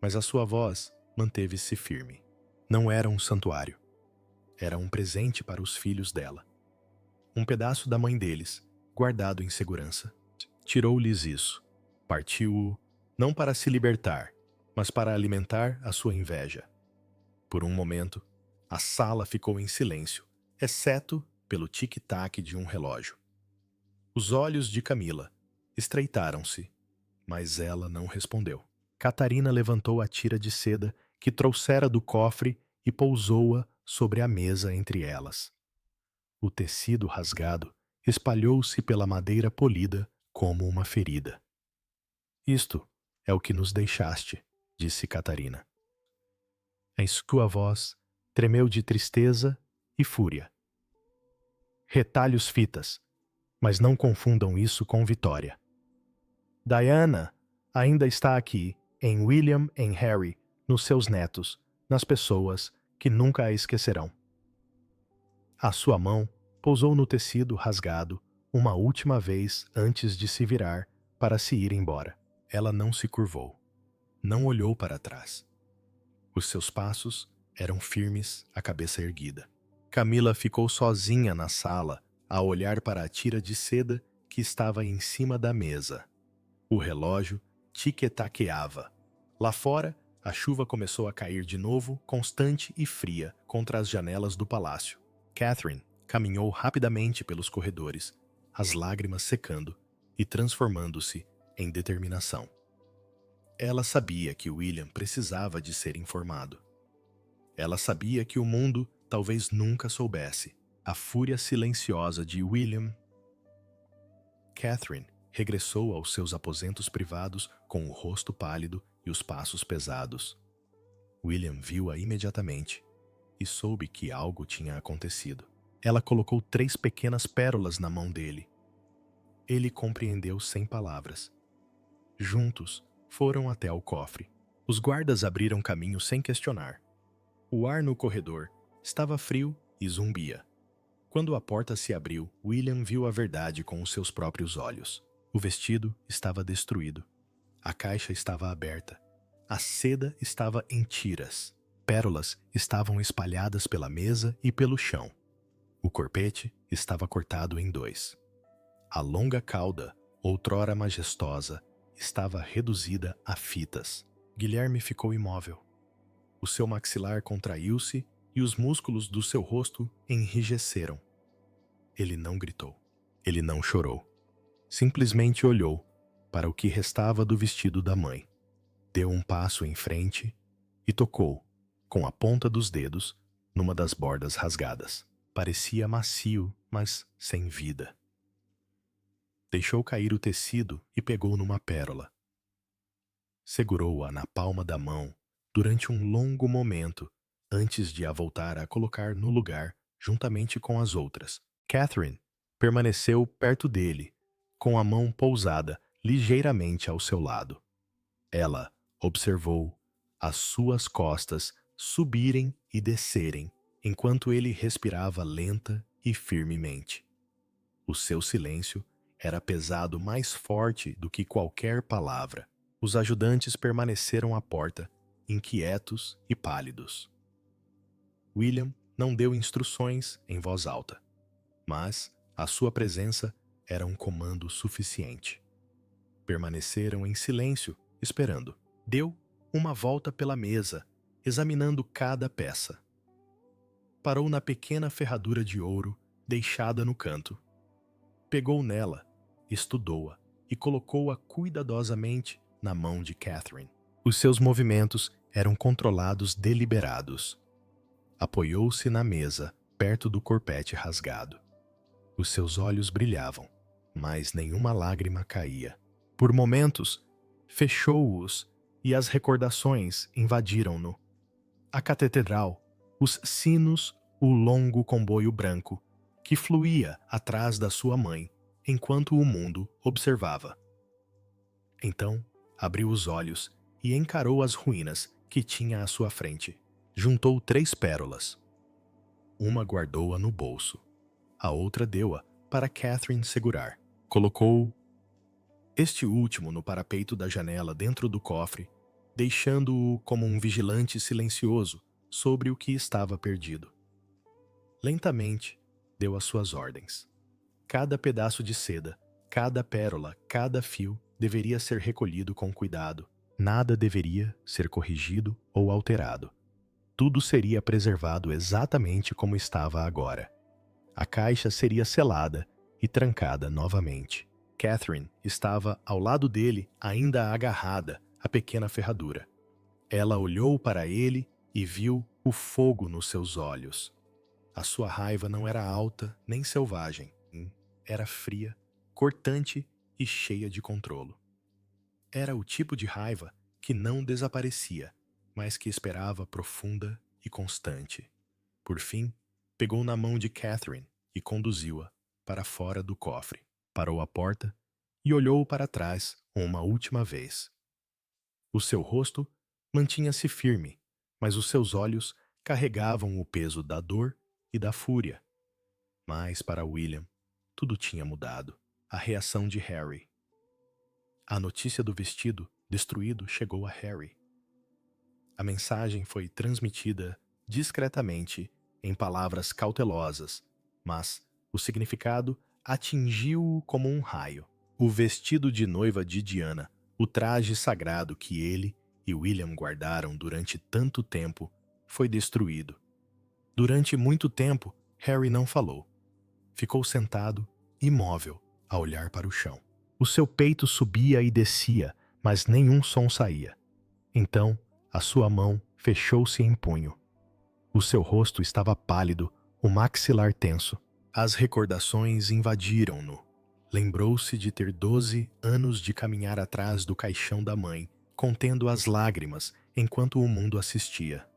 mas a sua voz manteve-se firme. Não era um santuário. Era um presente para os filhos dela. Um pedaço da mãe deles, guardado em segurança. Tirou-lhes isso. Partiu-o, não para se libertar, mas para alimentar a sua inveja. Por um momento, a sala ficou em silêncio, exceto pelo tic-tac de um relógio. Os olhos de Camila estreitaram-se, mas ela não respondeu. Catarina levantou a tira de seda que trouxera do cofre e pousou-a sobre a mesa entre elas. O tecido rasgado espalhou-se pela madeira polida como uma ferida. Isto é o que nos deixaste, disse Catarina. A sua voz tremeu de tristeza e fúria. Retalhos fitas, mas não confundam isso com vitória. Diana ainda está aqui, em William, em Harry, nos seus netos, nas pessoas que nunca a esquecerão. A sua mão pousou no tecido rasgado uma última vez antes de se virar para se ir embora. Ela não se curvou, não olhou para trás. Os seus passos eram firmes, a cabeça erguida. Camila ficou sozinha na sala, a olhar para a tira de seda que estava em cima da mesa. O relógio tic-taqueava. Lá fora, a chuva começou a cair de novo, constante e fria, contra as janelas do palácio. Catherine caminhou rapidamente pelos corredores, as lágrimas secando e transformando-se em determinação. Ela sabia que William precisava de ser informado. Ela sabia que o mundo talvez nunca soubesse a fúria silenciosa de William. Catherine regressou aos seus aposentos privados com o rosto pálido e os passos pesados. William viu-a imediatamente e soube que algo tinha acontecido. Ela colocou 3 pequenas pérolas na mão dele. Ele compreendeu sem palavras. Juntos, foram até o cofre. Os guardas abriram caminho sem questionar. O ar no corredor estava frio e zumbia. Quando a porta se abriu, William viu a verdade com os seus próprios olhos. O vestido estava destruído. A caixa estava aberta. A seda estava em tiras. Pérolas estavam espalhadas pela mesa e pelo chão. O corpete estava cortado em 2. A longa cauda, outrora majestosa, estava reduzida a fitas. Guilherme ficou imóvel. O seu maxilar contraiu-se e os músculos do seu rosto enrijeceram. Ele não gritou. Ele não chorou. Simplesmente olhou para o que restava do vestido da mãe. Deu um passo em frente e tocou, com a ponta dos dedos, numa das bordas rasgadas. Parecia macio, mas sem vida. Deixou cair o tecido e pegou numa pérola. Segurou-a na palma da mão, durante um longo momento, antes de a voltar a colocar no lugar juntamente com as outras. Catherine permaneceu perto dele, com a mão pousada ligeiramente ao seu lado. Ela observou as suas costas subirem e descerem, enquanto ele respirava lenta e firmemente. O seu silêncio era pesado mais forte do que qualquer palavra. Os ajudantes permaneceram à porta, inquietos e pálidos. William não deu instruções em voz alta, mas a sua presença era um comando suficiente. Permaneceram em silêncio, esperando. Deu uma volta pela mesa, examinando cada peça. Parou na pequena ferradura de ouro deixada no canto. Pegou nela, estudou-a e colocou-a cuidadosamente na mão de Catherine. Os seus movimentos eram controlados, deliberados. Apoiou-se na mesa, perto do corpete rasgado. Os seus olhos brilhavam, mas nenhuma lágrima caía. Por momentos, fechou-os e as recordações invadiram-no. A catedral, os sinos, o longo comboio branco, que fluía atrás da sua mãe, enquanto o mundo observava. Então, abriu os olhos e encarou as ruínas que tinha à sua frente. Juntou 3 pérolas. Uma guardou-a no bolso. A outra deu-a para Catherine segurar. Colocou este último no parapeito da janela dentro do cofre, deixando-o como um vigilante silencioso sobre o que estava perdido. Lentamente, deu as suas ordens. Cada pedaço de seda, cada pérola, cada fio deveria ser recolhido com cuidado. Nada deveria ser corrigido ou alterado. Tudo seria preservado exatamente como estava agora. A caixa seria selada e trancada novamente. Catherine estava ao lado dele, ainda agarrada à pequena ferradura. Ela olhou para ele e viu o fogo nos seus olhos. A sua raiva não era alta nem selvagem. Era fria, cortante e cheia de controle. Era o tipo de raiva que não desaparecia, mas que esperava profunda e constante. Por fim, pegou na mão de Catherine e conduziu-a para fora do cofre. Parou à porta e olhou para trás uma última vez. O seu rosto mantinha-se firme, mas os seus olhos carregavam o peso da dor e da fúria. Mas para William, tudo tinha mudado. A reação de Harry. A notícia do vestido destruído chegou a Harry. A mensagem foi transmitida discretamente em palavras cautelosas, mas o significado atingiu-o como um raio. O vestido de noiva de Diana, o traje sagrado que ele e William guardaram durante tanto tempo, foi destruído. Durante muito tempo, Harry não falou. Ficou sentado, imóvel, a olhar para o chão. O seu peito subia e descia, mas nenhum som saía. Então, a sua mão fechou-se em punho. O seu rosto estava pálido, o maxilar tenso. As recordações invadiram-no. Lembrou-se de ter 12 anos de caminhar atrás do caixão da mãe, contendo as lágrimas enquanto o mundo assistia.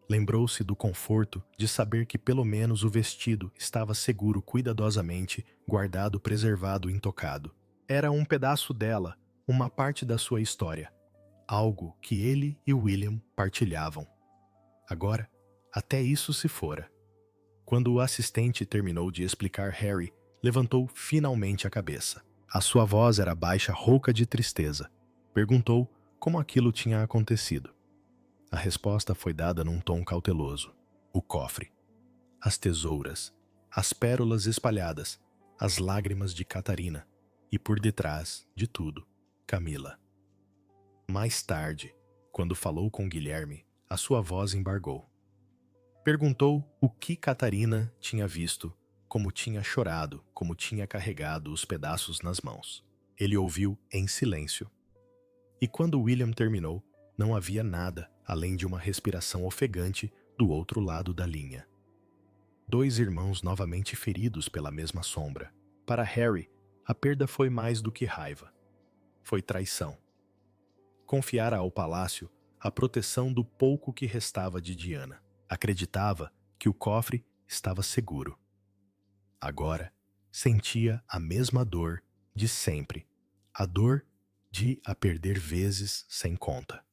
Lembrou-se do conforto de saber que pelo menos o vestido estava seguro cuidadosamente, guardado, preservado, intocado. Era um pedaço dela, uma parte da sua história. Algo que ele e William partilhavam. Agora, até isso se fora. Quando o assistente terminou de explicar, Harry levantou finalmente a cabeça. A sua voz era baixa, rouca de tristeza. Perguntou como aquilo tinha acontecido. A resposta foi dada num tom cauteloso. O cofre, as tesouras, as pérolas espalhadas, as lágrimas de Catarina e, por detrás de tudo, Camila. Mais tarde, quando falou com Guilherme, a sua voz embargou. Perguntou o que Catarina tinha visto, como tinha chorado, como tinha carregado os pedaços nas mãos. Ele ouviu em silêncio. E quando William terminou, não havia nada além de uma respiração ofegante do outro lado da linha. 2 irmãos novamente feridos pela mesma sombra. Para Harry, a perda foi mais do que raiva. Foi traição. Confiara ao palácio a proteção do pouco que restava de Diana. Acreditava que o cofre estava seguro. Agora, sentia a mesma dor de sempre, a dor de a perder vezes sem conta.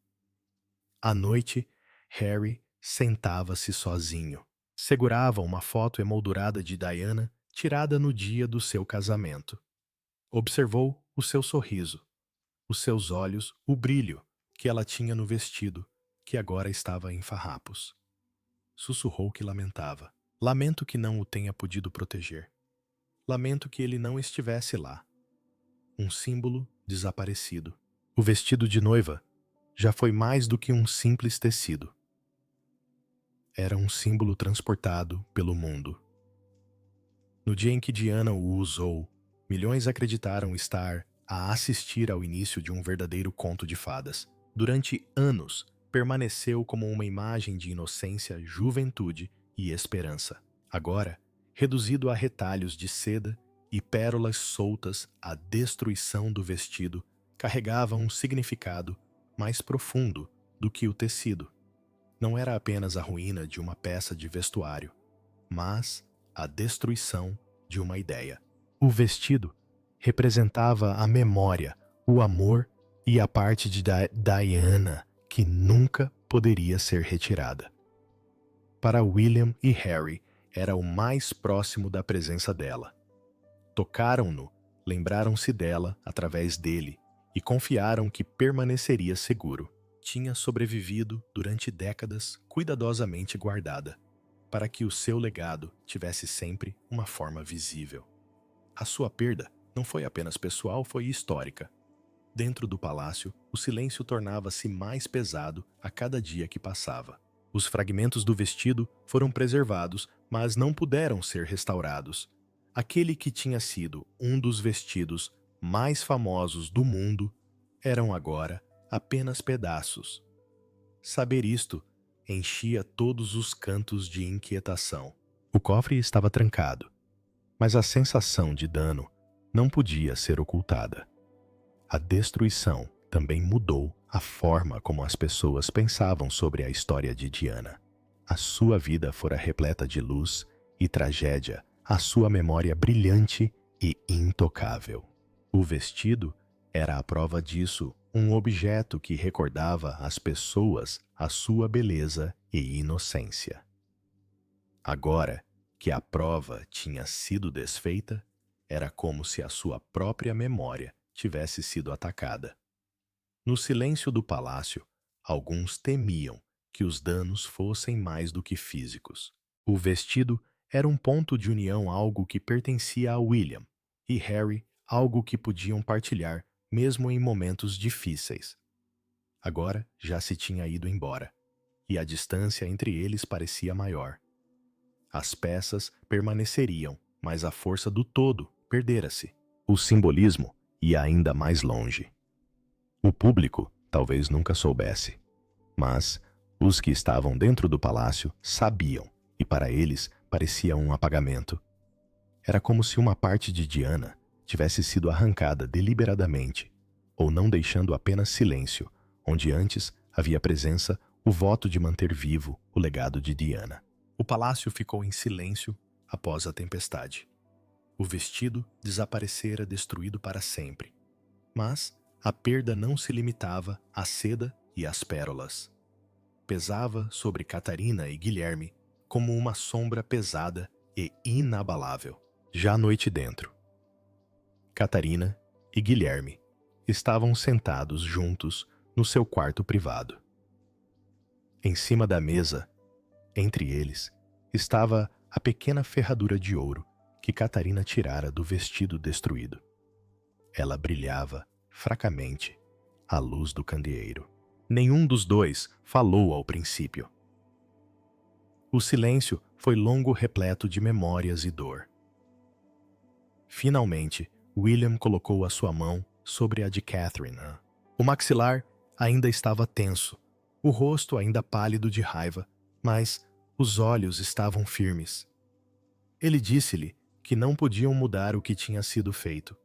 À noite, Harry sentava-se sozinho. Segurava uma foto emoldurada de Diana tirada no dia do seu casamento. Observou o seu sorriso, os seus olhos, o brilho que ela tinha no vestido, que agora estava em farrapos. Sussurrou que lamentava. Lamento que não o tenha podido proteger. Lamento que ele não estivesse lá. Um símbolo desaparecido. O vestido de noiva já foi mais do que um simples tecido. Era um símbolo transportado pelo mundo. No dia em que Diana o usou, milhões acreditaram estar a assistir ao início de um verdadeiro conto de fadas. Durante anos, permaneceu como uma imagem de inocência, juventude e esperança. Agora, reduzido a retalhos de seda e pérolas soltas, a destruição do vestido carregava um significado mais profundo do que o tecido. Não era apenas a ruína de uma peça de vestuário, mas a destruição de uma ideia. O vestido representava a memória, o amor e a parte de Diana que nunca poderia ser retirada. Para William e Harry, era o mais próximo da presença dela. Tocaram-no, lembraram-se dela através dele e confiaram que permaneceria seguro. Tinha sobrevivido durante décadas cuidadosamente guardada, para que o seu legado tivesse sempre uma forma visível. A sua perda não foi apenas pessoal, foi histórica. Dentro do palácio, o silêncio tornava-se mais pesado a cada dia que passava. Os fragmentos do vestido foram preservados, mas não puderam ser restaurados. Aquele que tinha sido um dos vestidos mais famosos do mundo eram agora apenas pedaços. Saber isto enchia todos os cantos de inquietação. O cofre estava trancado, mas a sensação de dano não podia ser ocultada. A destruição também mudou a forma como as pessoas pensavam sobre a história de Diana. A sua vida fora repleta de luz e tragédia, a sua memória brilhante e intocável. O vestido era a prova disso, um objeto que recordava às pessoas a sua beleza e inocência. Agora que a prova tinha sido desfeita, era como se a sua própria memória tivesse sido atacada. No silêncio do palácio, alguns temiam que os danos fossem mais do que físicos. O vestido era um ponto de união, algo que pertencia a William e Harry, algo que podiam partilhar mesmo em momentos difíceis. Agora já se tinha ido embora, e a distância entre eles parecia maior. As peças permaneceriam, mas a força do todo perdera-se. O simbolismo ia ainda mais longe. O público talvez nunca soubesse, mas os que estavam dentro do palácio sabiam, e para eles parecia um apagamento. Era como se uma parte de Diana tivesse sido arrancada deliberadamente, ou não deixando apenas silêncio, onde antes havia presença, o voto de manter vivo o legado de Diana. O palácio ficou em silêncio após a tempestade. O vestido desaparecera destruído para sempre. Mas a perda não se limitava à seda e às pérolas. Pesava sobre Catarina e Guilherme como uma sombra pesada e inabalável. Já à noite dentro, Catarina e Guilherme estavam sentados juntos no seu quarto privado. Em cima da mesa, entre eles, estava a pequena ferradura de ouro que Catarina tirara do vestido destruído. Ela brilhava fracamente à luz do candeeiro. Nenhum dos dois falou ao princípio. O silêncio foi longo, repleto de memórias e dor. Finalmente, William colocou a sua mão sobre a de Catherine. O maxilar ainda estava tenso, o rosto ainda pálido de raiva, mas os olhos estavam firmes. Ele disse-lhe que não podiam mudar o que tinha sido feito.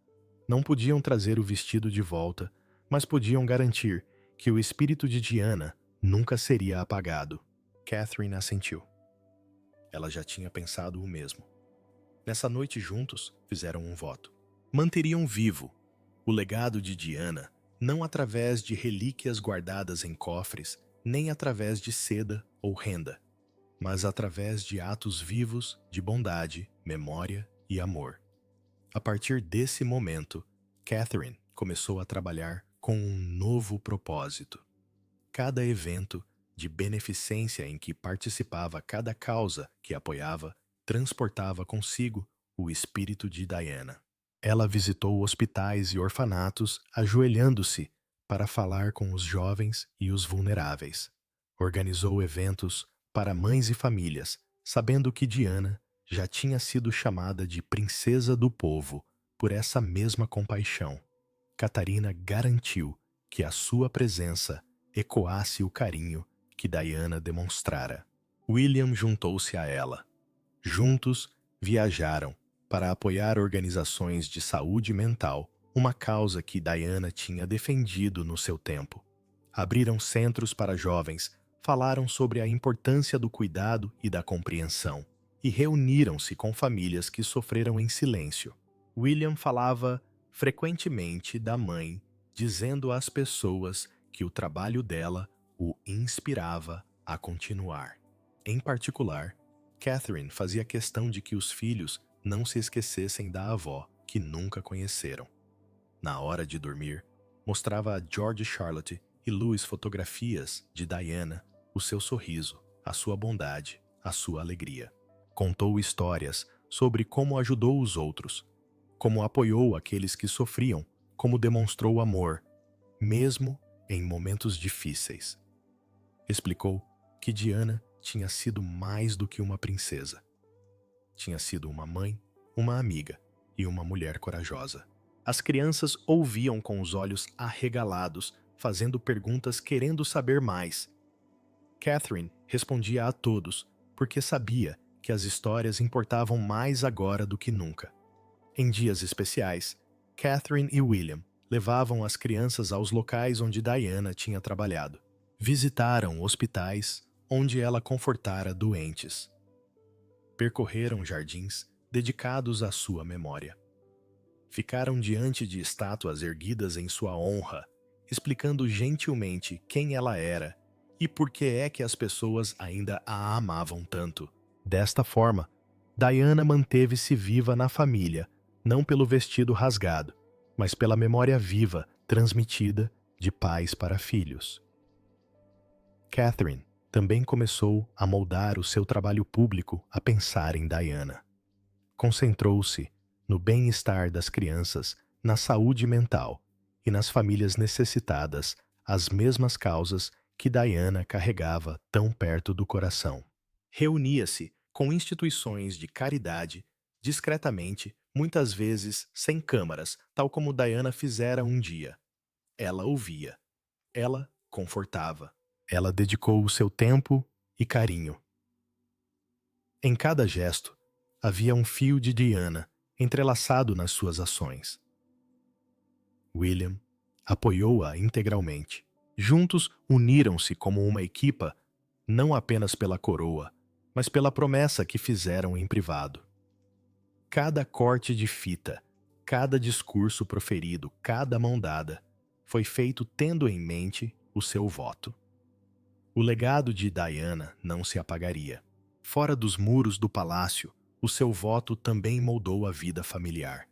Não podiam trazer o vestido de volta, mas podiam garantir que o espírito de Diana nunca seria apagado. Catherine assentiu. Ela já tinha pensado o mesmo. Nessa noite juntos, fizeram um voto. Manteriam vivo o legado de Diana, não através de relíquias guardadas em cofres, nem através de seda ou renda, mas através de atos vivos de bondade, memória e amor. A partir desse momento, Catherine começou a trabalhar com um novo propósito. Cada evento de beneficência em que participava, cada causa que apoiava, transportava consigo o espírito de Diana. Ela visitou hospitais e orfanatos, ajoelhando-se para falar com os jovens e os vulneráveis. Organizou eventos para mães e famílias, sabendo que Diana já tinha sido chamada de princesa do povo por essa mesma compaixão. Catarina garantiu que a sua presença ecoasse o carinho que Diana demonstrara. William juntou-se a ela. Juntos, viajaram para apoiar organizações de saúde mental, uma causa que Diana tinha defendido no seu tempo. Abriram centros para jovens, falaram sobre a importância do cuidado e da compreensão, e reuniram-se com famílias que sofreram em silêncio. William falava frequentemente da mãe, dizendo às pessoas que o trabalho dela o inspirava a continuar. Em particular, Catherine fazia questão de que os filhos não se esquecessem da avó que nunca conheceram. Na hora de dormir, mostrava a George Charlotte e Louis fotografias de Diana, o seu sorriso, a sua bondade, a sua alegria. Contou histórias sobre como ajudou os outros, como apoiou aqueles que sofriam, como demonstrou amor, mesmo em momentos difíceis. Explicou que Diana tinha sido mais do que uma princesa. Tinha sido uma mãe, uma amiga e uma mulher corajosa. As crianças ouviam com os olhos arregalados, fazendo perguntas querendo saber mais. Catherine respondia a todos, porque sabia que as histórias importavam mais agora do que nunca. Em dias especiais, Catherine e William levavam as crianças aos locais onde Diana tinha trabalhado. Visitaram hospitais onde ela confortara doentes. Percorreram jardins dedicados à sua memória. Ficaram diante de estátuas erguidas em sua honra, explicando gentilmente quem ela era e por que é que as pessoas ainda a amavam tanto. Desta forma, Diana manteve-se viva na família, não pelo vestido rasgado, mas pela memória viva transmitida de pais para filhos. Catherine também começou a moldar o seu trabalho público a pensar em Diana. Concentrou-se no bem-estar das crianças, na saúde mental e nas famílias necessitadas, as mesmas causas que Diana carregava tão perto do coração. Reunia-se com instituições de caridade, discretamente, muitas vezes sem câmaras, tal como Diana fizera um dia. Ela ouvia. Ela confortava. Ela dedicou o seu tempo e carinho. Em cada gesto, havia um fio de Diana entrelaçado nas suas ações. William apoiou-a integralmente. Juntos uniram-se como uma equipa, não apenas pela coroa, mas pela promessa que fizeram em privado. Cada corte de fita, cada discurso proferido, cada mão dada, foi feito tendo em mente o seu voto. O legado de Diana não se apagaria. Fora dos muros do palácio, o seu voto também moldou a vida familiar.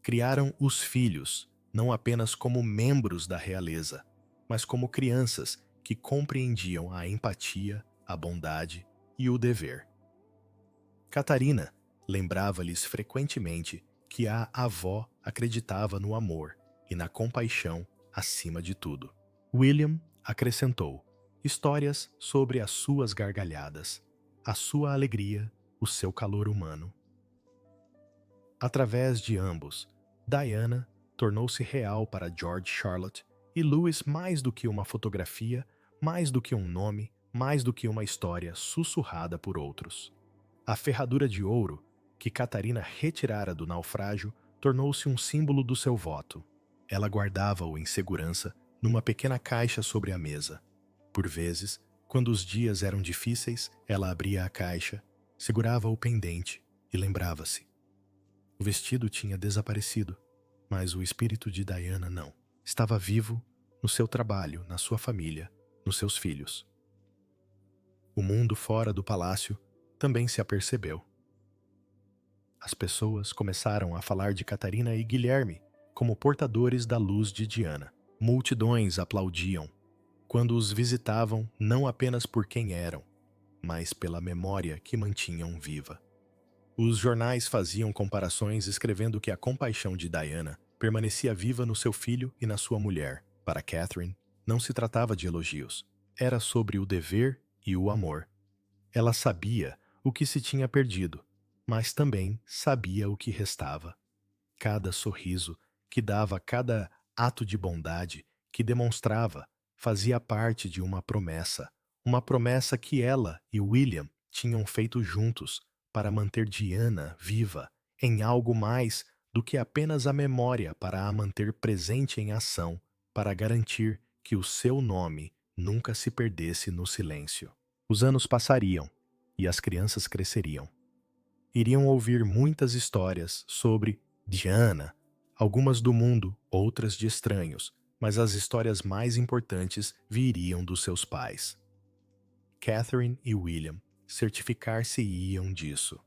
Criaram os filhos, não apenas como membros da realeza, mas como crianças que compreendiam a empatia, a bondade e o dever. Catarina lembrava-lhes frequentemente que a avó acreditava no amor e na compaixão acima de tudo. William acrescentou histórias sobre as suas gargalhadas, a sua alegria, o seu calor humano. Através de ambos, Diana tornou-se real para George Charlotte e Louis mais do que uma fotografia, mais do que um nome, mais do que uma história sussurrada por outros. A ferradura de ouro que Catarina retirara do naufrágio tornou-se um símbolo do seu voto. Ela guardava-o em segurança numa pequena caixa sobre a mesa. Por vezes, quando os dias eram difíceis, ela abria a caixa, segurava o pendente e lembrava-se. O vestido tinha desaparecido, mas o espírito de Diana não. Estava vivo no seu trabalho, na sua família, nos seus filhos. O mundo fora do palácio também se apercebeu. As pessoas começaram a falar de Catarina e Guilherme como portadores da luz de Diana. Multidões aplaudiam quando os visitavam não apenas por quem eram, mas pela memória que mantinham viva. Os jornais faziam comparações escrevendo que a compaixão de Diana permanecia viva no seu filho e na sua mulher. Para Catherine, não se tratava de elogios. Era sobre o dever e o amor. Ela sabia o que se tinha perdido, mas também sabia o que restava. Cada sorriso que dava, cada ato de bondade que demonstrava, fazia parte de uma promessa que ela e William tinham feito juntos para manter Diana viva em algo mais do que apenas a memória, para a manter presente em ação, para garantir que o seu nome nunca se perdesse no silêncio. Os anos passariam e as crianças cresceriam. Iriam ouvir muitas histórias sobre Diana, algumas do mundo, outras de estranhos, mas as histórias mais importantes viriam dos seus pais. Catherine e William certificar-se-iam disso.